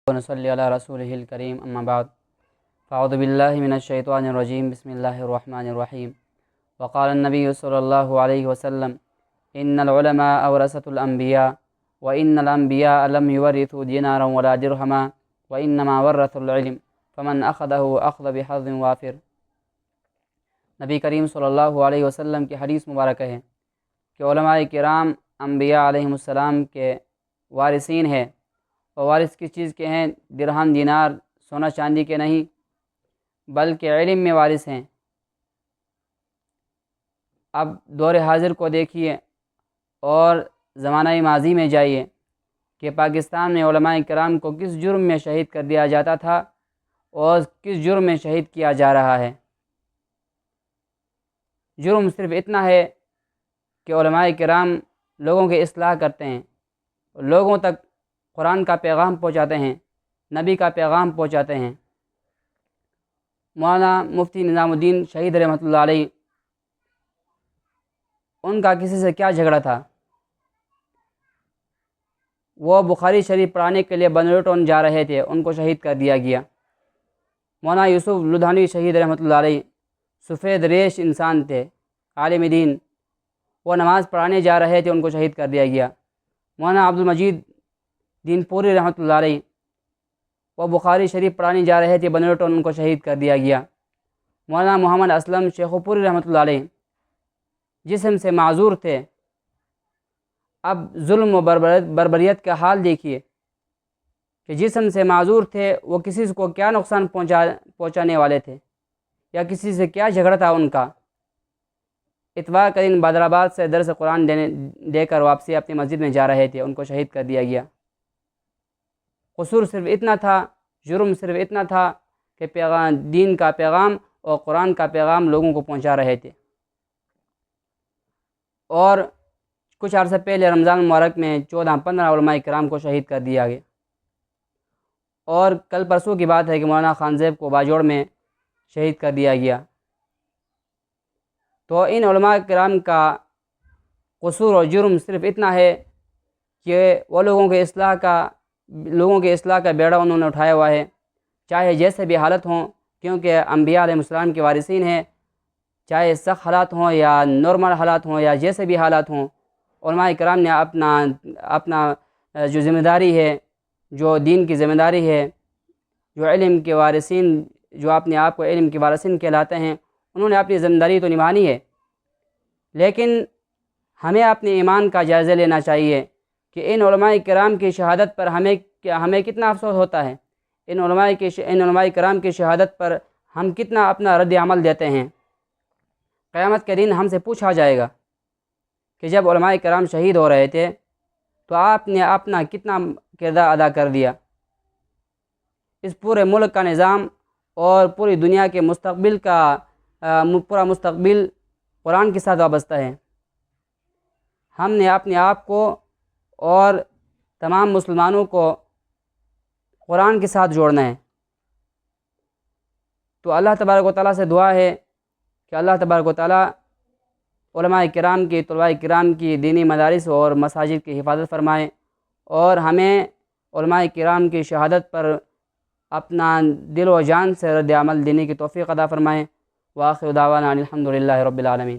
ونصلی علی رسولہ الکریم اما بعد فاعوذ باللہ من الشیطان الرجیم بسم اللہ الرحمن الرحیم وقال النبی صلی اللہ علیہ وسلم ان العلماء ورثۃ الانبیاء وان الانبیاء لم یورثوا دینارا ولا درہما وانما ورثوا العلم فمن اخذہ اخذ بحظ وافر۔ نبی کریم صلی اللہ علیہ وسلم کی حدیث مبارکہ ہے کہ علماء کرام انبیاء علیہم السلام کے وارثین ہیں، اور وارث کس چیز کے ہیں؟ درہم دینار سونا چاندی کے نہیں، بلکہ علم میں وارث ہیں۔ اب دور حاضر کو دیکھیے اور زمانہ ماضی میں جائیے کہ پاکستان میں علماء کرام کو کس جرم میں شہید کر دیا جاتا تھا اور کس جرم میں شہید کیا جا رہا ہے۔ جرم صرف اتنا ہے کہ علماء کرام لوگوں کی اصلاح کرتے ہیں، لوگوں تک قرآن کا پیغام پہنچاتے ہیں، نبی کا پیغام پہنچاتے ہیں۔ مولانا مفتی نظام الدین شہید رحمۃ اللہ علیہ، ان کا کسی سے کیا جھگڑا تھا؟ وہ بخاری شریف پڑھانے کے لیے بنروٹون جا رہے تھے، ان کو شہید کر دیا گیا۔ مولانا یوسف لدھیانوی شہید رحمۃ اللہ علیہ سفید ریش انسان تھے، عالم دین، وہ نماز پڑھانے جا رہے تھے، ان کو شہید کر دیا گیا۔ مولانا عبدالمجید دین پوری رحمۃ اللہ علیہ، وہ بخاری شریف پڑھانے جا رہے تھے بنروٹون، ان کو شہید کر دیا گیا۔ مولانا محمد اسلم شیخ پوری رحمۃ اللہ علیہ جسم سے معذور تھے۔ اب ظلم و بربریت کا حال دیکھیے کہ جسم سے معذور تھے، وہ کسی کو کیا نقصان پہنچانے والے تھے، یا کسی سے کیا جھگڑا تھا ان کا۔ اتوار کا دن بادر آباد سے درس قرآن دے کر واپسی اپنی مسجد میں جا رہے تھے، ان کو شہید کر دیا گیا۔ قصور صرف اتنا تھا، جرم صرف اتنا تھا کہ دین کا پیغام اور قرآن کا پیغام لوگوں کو پہنچا رہے تھے۔ اور کچھ عرصہ پہلے رمضان مبارک میں 14-15 علماء کرام کو شہید کر دیا گیا۔ اور کل پرسوں کی بات ہے کہ مولانا خان زیب کو باجوڑ میں شہید کر دیا گیا۔ تو ان علماء کرام کا قصور اور جرم صرف اتنا ہے کہ وہ لوگوں کے اصلاح کا بیڑا انہوں نے اٹھایا ہوا ہے، چاہے جیسے بھی حالت ہوں، کیونکہ انبیاء علیہ السلام کے وارثین ہیں، چاہے سخت حالات ہوں یا نارمل حالات ہوں یا جیسے بھی حالات ہوں، علماء کرام نے اپنا جو ذمہ داری ہے، جو دین کی ذمہ داری ہے، جو علم کے وارثین، جو اپنے آپ کو علم کے وارثین کہلاتے ہیں، انہوں نے اپنی ذمہ داری تو نبھانی ہے۔ لیکن ہمیں اپنے ایمان کا جائزہ لینا چاہیے کہ ان علماء کرام کی شہادت پر ہمیں کتنا افسوس ہوتا ہے، ان علماء کرام کی شہادت پر ہم کتنا اپنا رد عمل دیتے ہیں۔ قیامت کے دن ہم سے پوچھا جائے گا کہ جب علماء کرام شہید ہو رہے تھے تو آپ نے اپنا کتنا کردار ادا کر دیا۔ اس پورے ملک کا نظام اور پوری دنیا کے مستقبل کا پورا مستقبل قرآن کے ساتھ وابستہ ہے۔ ہم نے اپنے آپ کو اور تمام مسلمانوں کو قرآن کے ساتھ جوڑنا ہے۔ تو اللہ تبارک و تعالیٰ سے دعا ہے کہ اللہ تبارک و تعالیٰ علماء کرام کی، طلباء کرام کی دینی مدارس اور مساجد کی حفاظت فرمائے، اور ہمیں علماء کرام کی شہادت پر اپنا دل و جان سے رد عمل دینے کی توفیق عطا فرمائے۔ وآخر دعوانا الحمد للہ رب العالمین۔